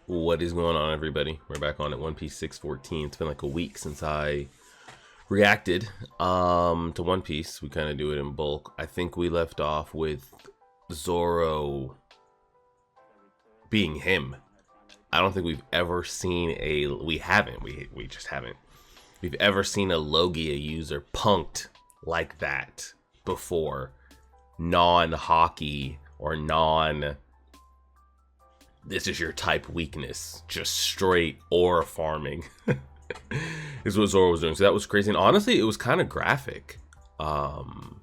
What is going on, everybody? We're back on at One Piece 614. It's been like a week since I reacted to One Piece. We kind of do it in bulk. I think we left off with Zoro being him. I don't think we've ever seen a we just haven't. We've ever seen a Logia user punked like that before. Non-hockey or non this is your type weakness, just straight ore farming is what Zoro was doing. So that was crazy. And honestly, it was kind of graphic of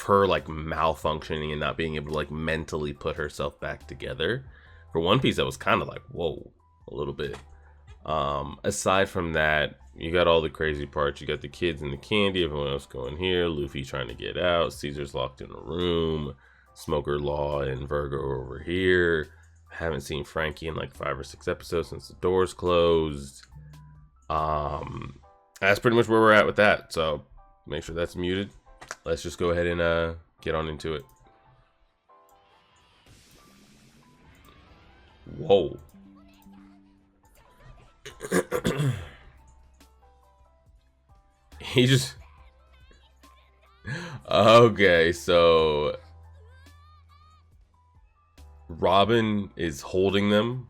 her like malfunctioning and not being able to like mentally put herself back together. For One Piece, that was kind of like, whoa, a little bit. Aside from that, you got all the crazy parts. You got the kids and the candy, everyone else going here, Luffy trying to get out, Caesar's locked in a room, Smoker Law and Virgo over here. Haven't seen Frankie in like 5 or 6 episodes since the doors closed. That's pretty much where we're at with that. So make sure that's muted. Let's just go ahead and get on into it. Whoa. He just okay, so Robin is holding them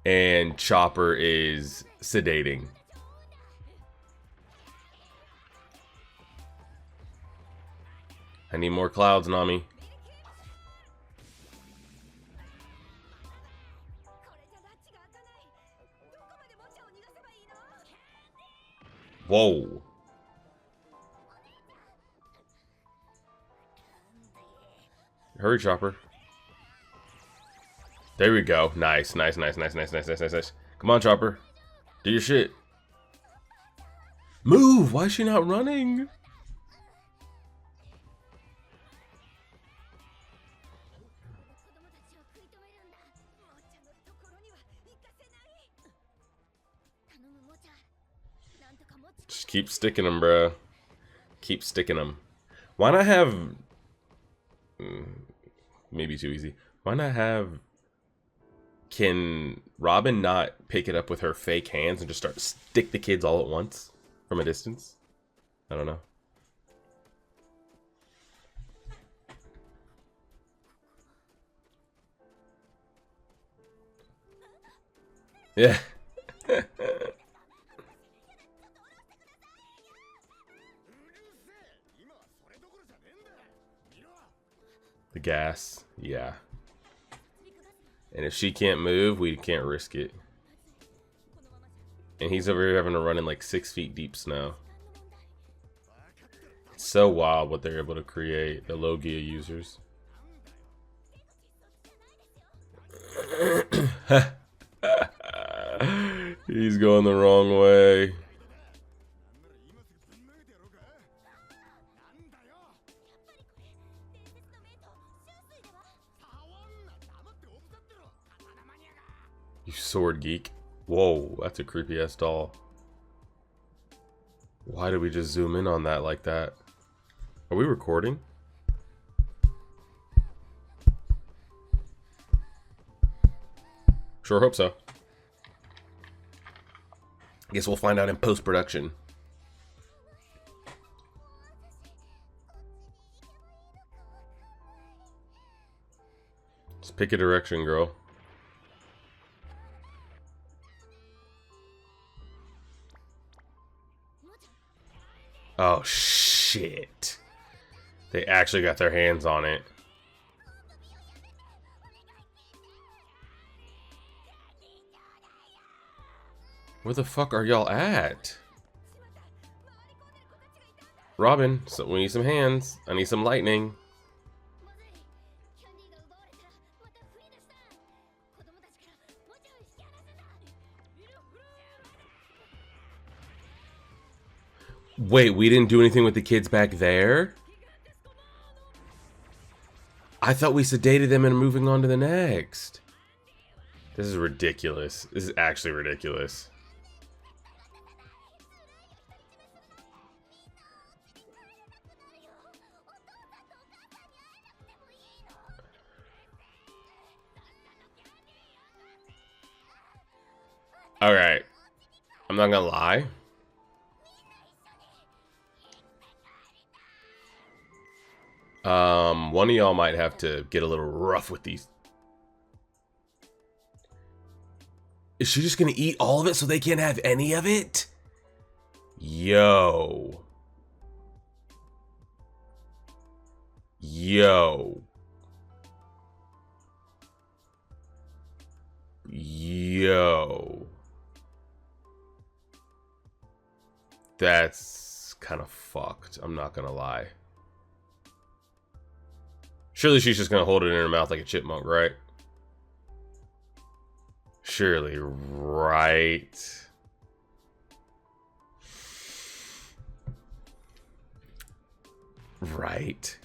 and Chopper is sedating. I need more clouds, Nami. Whoa. Hurry, Chopper. There we go. Nice. Come on, Chopper. Do your shit. Move! Why is she not running? Just keep sticking them, bro. Keep sticking them. Why not have... maybe too easy. Why not have... Can Robin not pick it up with her fake hands and just start to stick the kids all at once from a distance? I don't know. Yeah. The gas. Yeah. And if she can't move, we can't risk it. And he's over here having to run in like 6 feet deep snow. It's so wild what they're able to create, the Logia users. He's going the wrong way. You sword geek. Whoa, that's a creepy ass doll. Why did we just zoom in on that like that? Are we recording? Sure hope so. Guess we'll find out in post-production. Just pick a direction, girl. Oh, shit. They actually got their hands on it. Where the fuck are y'all at? Robin, so we need some hands. I need some lightning. Wait, we didn't do anything with the kids back there? I thought we sedated them and are moving on to the next. This is ridiculous. This is actually ridiculous. Alright. I'm not gonna lie. One of y'all might have to get a little rough with these. Is she just gonna eat all of it so they can't have any of it? Yo. Yo. Yo. That's kind of fucked. I'm not gonna lie. Surely she's just gonna hold it in her mouth like a chipmunk, right? Surely, right? Right.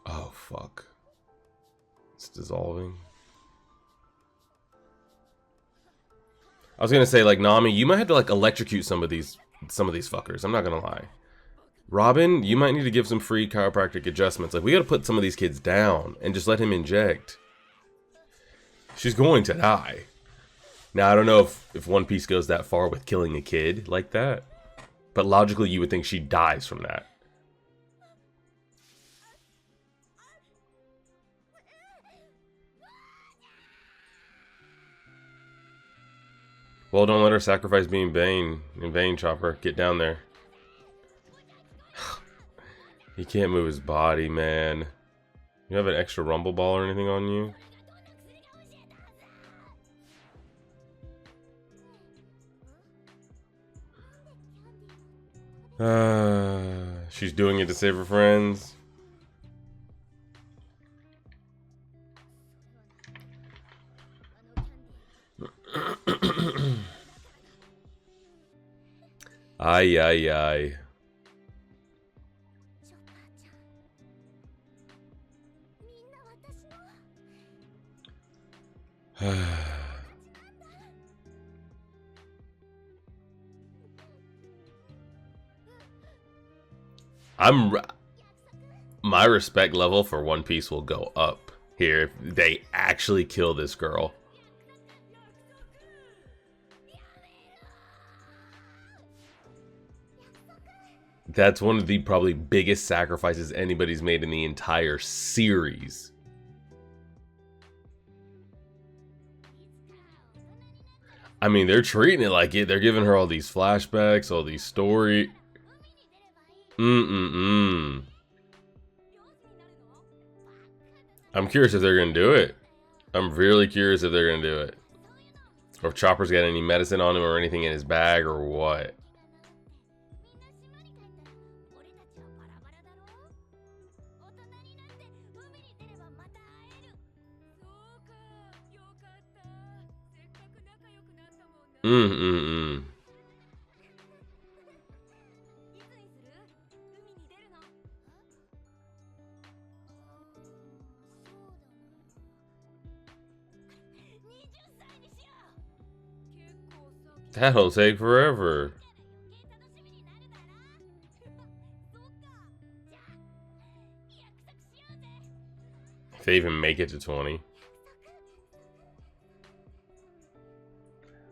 Oh, fuck. It's dissolving. I was gonna say, like, Nami, you might have to, like, electrocute some of these fuckers. I'm not gonna lie. Robin, you might need to give some free chiropractic adjustments. Like, we gotta put some of these kids down and just let him inject. She's going to die. Now, I don't know if One Piece goes that far with killing a kid like that. But logically, you would think she dies from that. Well, don't let her sacrifice being in vain, Chopper. Get down there. He can't move his body, man. You have an extra rumble ball or anything on you? She's doing it to save her friends. Ay, ay, ay. My respect level for One Piece will go up here if they actually kill this girl. That's one of the probably biggest sacrifices anybody's made in the entire series. I mean, they're treating it like it. They're giving her all these flashbacks, all these story. I'm curious if they're gonna do it. I'm really curious if they're gonna do it. Or if Chopper's got any medicine on him or anything in his bag or what. That'll take forever. If they even make it to 20.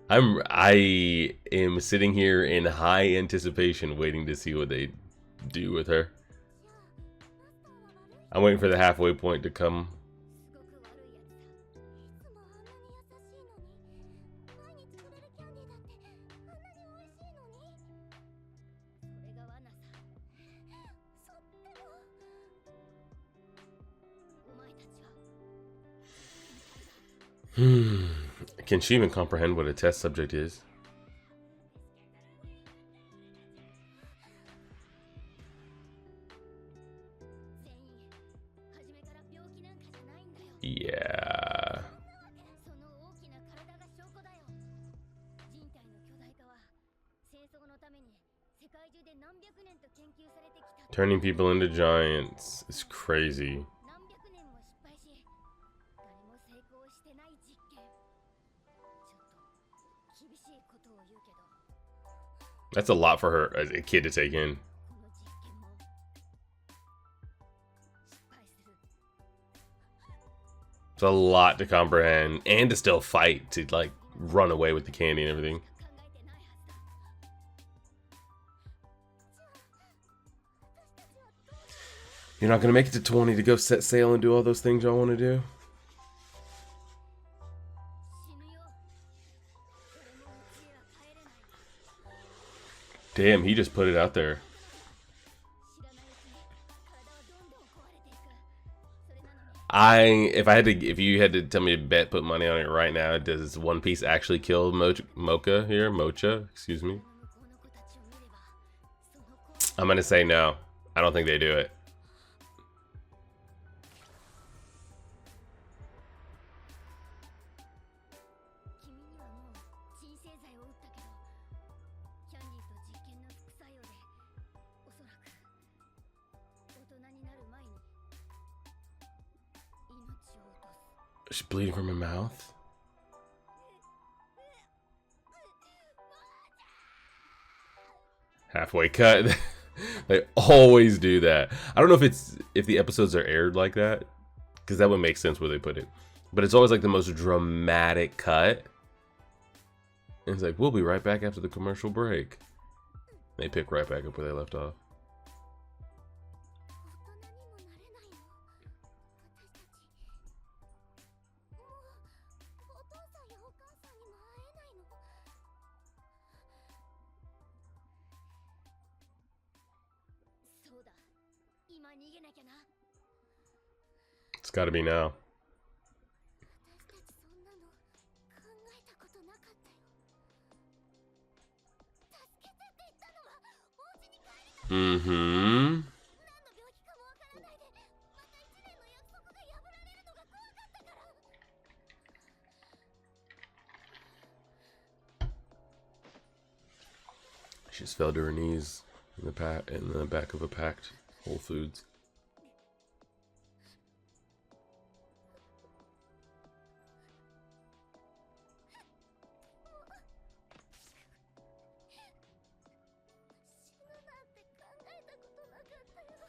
I am sitting here in high anticipation waiting to see what they do with her. I'm waiting for the halfway point to come. Can she even comprehend what a test subject is? Yeah. Turning people into giants is crazy. That's a lot for her as a kid to take in. It's a lot to comprehend and to still fight, to like run away with the candy and everything. You're not gonna make it to 20 to go set sail and do all those things y'all want to do? Damn, he just put it out there. If you had to tell me to put money on it right now, does One Piece actually kill Mocha, excuse me? I'm gonna say no. I don't think they do it. She's bleeding from her mouth. Halfway cut. They always do that. I don't know if the episodes are aired like that, because that would make sense where they put it. But it's always like the most dramatic cut. And it's like, we'll be right back after the commercial break. They pick right back up where they left off. It's gotta be now. Mm-hmm. She just fell to her knees in the back of a packed Whole Foods.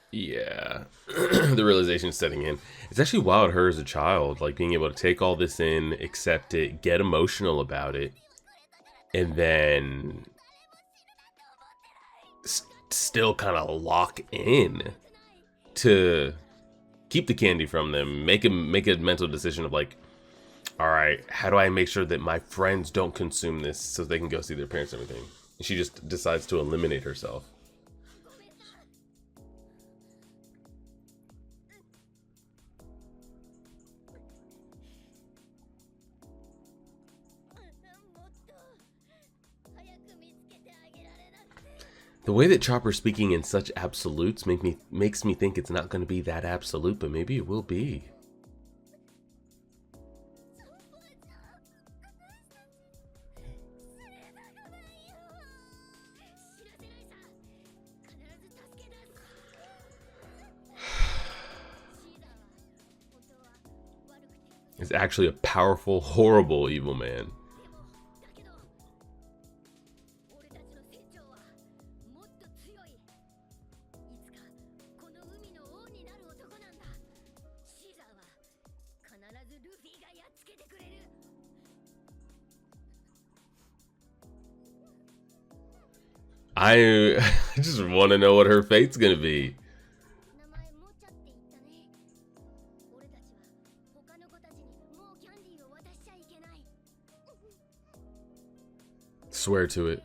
Yeah, the realization is setting in. It's actually wild, her as a child, like being able to take all this in, accept it, get emotional about it, and then still kind of lock in to keep the candy from them, make a mental decision of like, all right, how do I make sure that my friends don't consume this so they can go see their parents and everything? And she just decides to eliminate herself. The way that Chopper's speaking in such absolutes makes me think it's not going to be that absolute, but maybe it will be. It's actually a powerful, horrible evil man. I just want to know what her fate's gonna be. Swear to it.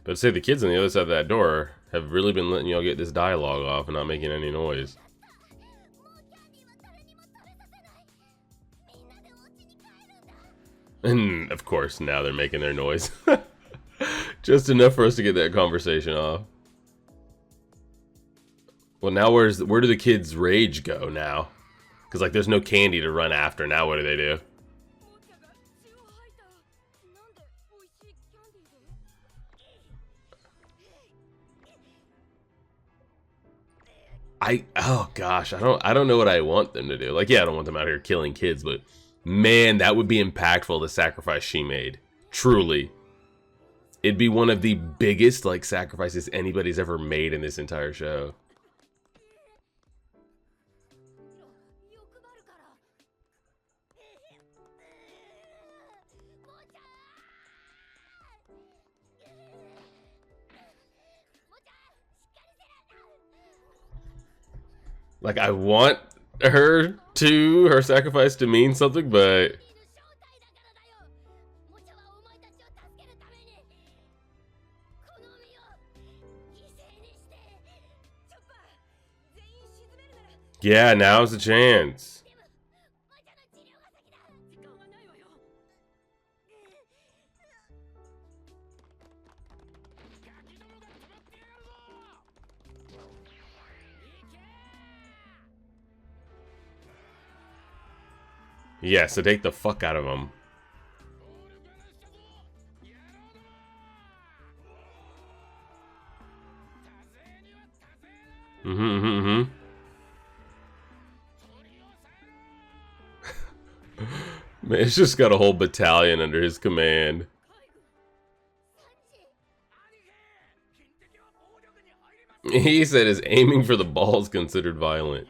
But say the kids on the other side of that door have really been letting y'all get this dialogue off and not making any noise. And of course, now they're making their noise. Just enough for us to get that conversation off. Well, now where do the kids' rage go now? Because like there's no candy to run after. Now what do they do? Oh gosh, I don't know what I want them to do. Like, yeah, I don't want them out here killing kids, but man, that would be impactful, the sacrifice she made. Truly. It'd be one of the biggest like sacrifices anybody's ever made in this entire show. Like, I want her sacrifice to mean something, but yeah, now's the chance. Yeah, so take the fuck out of him. Man, it's just got a whole battalion under his command. He said, is aiming for the balls considered violent?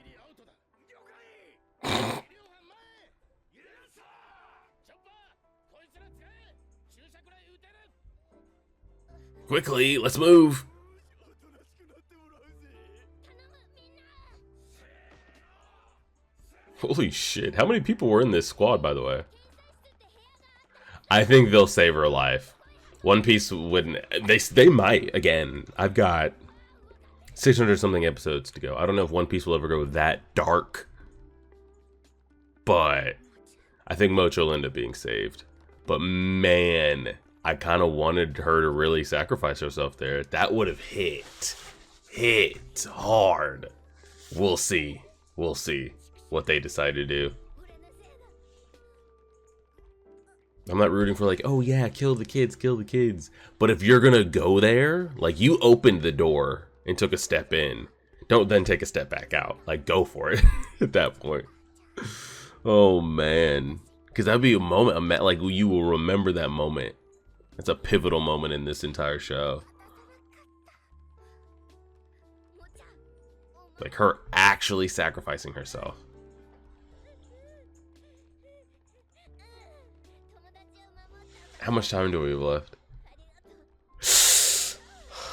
Quickly, let's move. Holy shit. How many people were in this squad, by the way? I think they'll save her life. One Piece wouldn't. They might. Again, I've got 600 something episodes to go. I don't know if One Piece will ever go that dark. But I think Mocho will end up being saved. But man, I kind of wanted her to really sacrifice herself there. That would have hit hard. We'll see. We'll see what they decide to do. I'm not rooting for like, oh yeah, kill the kids, kill the kids. But if you're gonna go there, like, you opened the door and took a step in. Don't then take a step back out. Like, go for it at that point. Oh man. Because that'd be a moment, like, you will remember that moment. It's a pivotal moment in this entire show. Like, her actually sacrificing herself. How much time do we have left?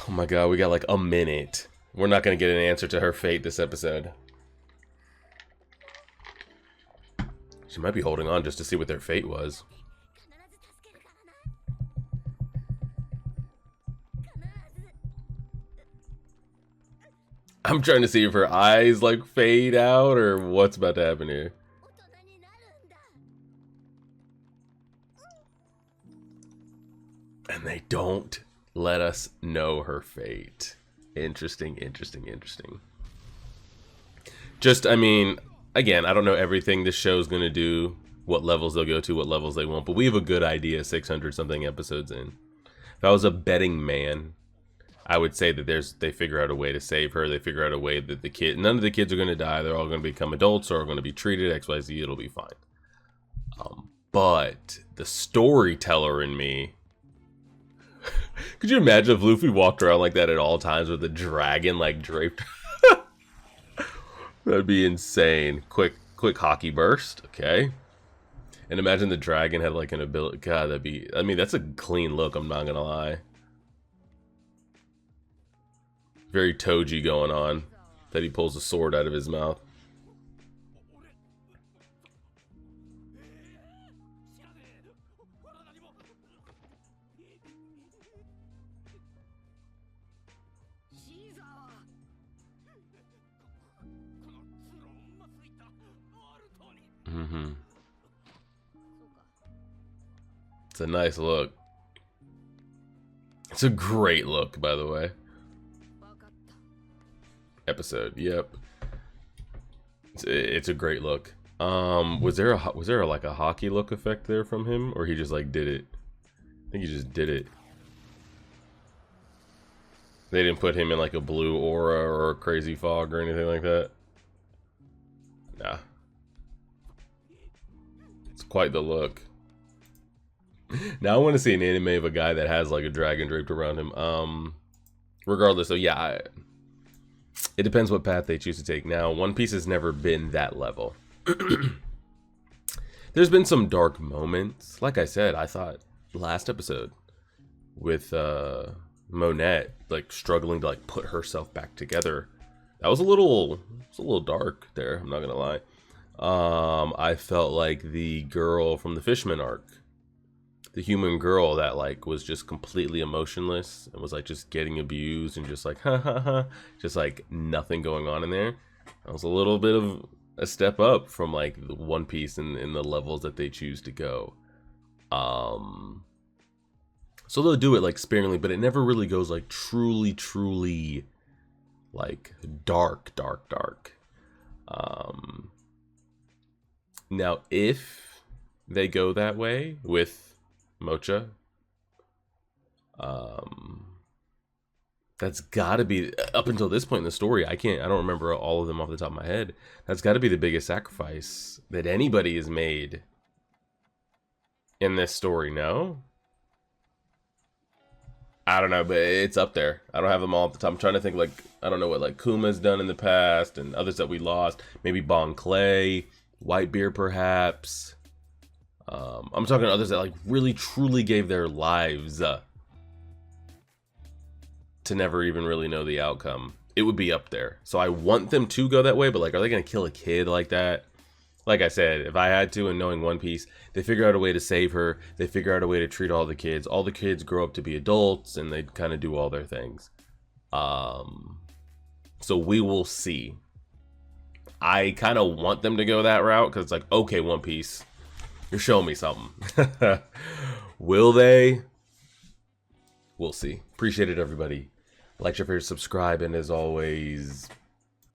Oh my god, we got like a minute. We're not going to get an answer to her fate this episode. She might be holding on just to see what their fate was. I'm trying to see if her eyes like fade out or what's about to happen here. And they don't let us know her fate. Interesting, interesting, interesting. Just, I mean, again, I don't know everything this show's going to do, what levels they'll go to, what levels they won't, but we have a good idea 600 something episodes in. If I was a betting man, I would say that they figure out a way to save her. They figure out a way that none of the kids are going to die. They're all going to become adults or are going to be treated XYZ. It'll be fine. But the storyteller in me, could you imagine if Luffy walked around like that at all times with a dragon like draped? That'd be insane. Quick hockey burst. Okay. And imagine the dragon had like an ability. God, that'd be, I mean, that's a clean look. I'm not going to lie. Very Toji going on. That he pulls a sword out of his mouth. It's a nice look. It's a great look, by the way. Episode, yep. It's a great look. Was there like a hockey look effect there from him, or he just like did it? I think he just did it. They didn't put him in like a blue aura or a crazy fog or anything like that. Nah. It's quite the look. Now I want to see an anime of a guy that has like a dragon draped around him. Regardless, so yeah, it depends what path they choose to take. Now, One Piece has never been that level. There's been some dark moments. Like I said, I thought last episode with Monette like struggling to like put herself back together. That was a little dark there, I'm not gonna lie. I felt like the girl from the Fishman arc, the human girl that like was just completely emotionless and was like just getting abused and just like ha ha ha, just like nothing going on in there. That was a little bit of a step up from like the One Piece and in the levels that they choose to go. So they'll do it like sparingly, but it never really goes like truly like dark. Now if they go that way with Mocha, that's gotta be, up until this point in the story, I don't remember all of them off the top of my head. That's gotta be the biggest sacrifice that anybody has made in this story, no? I don't know, but it's up there. I don't have them all at the top. I'm trying to think, like, I don't know what like Kuma's done in the past and others that we lost. Maybe Bon Clay, Whitebeard perhaps. I'm talking others that like really truly gave their lives to never even really know the outcome. It would be up there. So I want them to go that way, but like, are they gonna kill a kid like that? Like I said, if I had to, and knowing One Piece, they figure out a way to save her. They figure out a way to treat all the kids. All the kids grow up to be adults, and they kind of do all their things. So we will see. I kind of want them to go that route, because it's like, okay, One Piece, you're showing me something. Will they? We'll see. Appreciate it, everybody. Like, share, favorite, subscribe, and as always,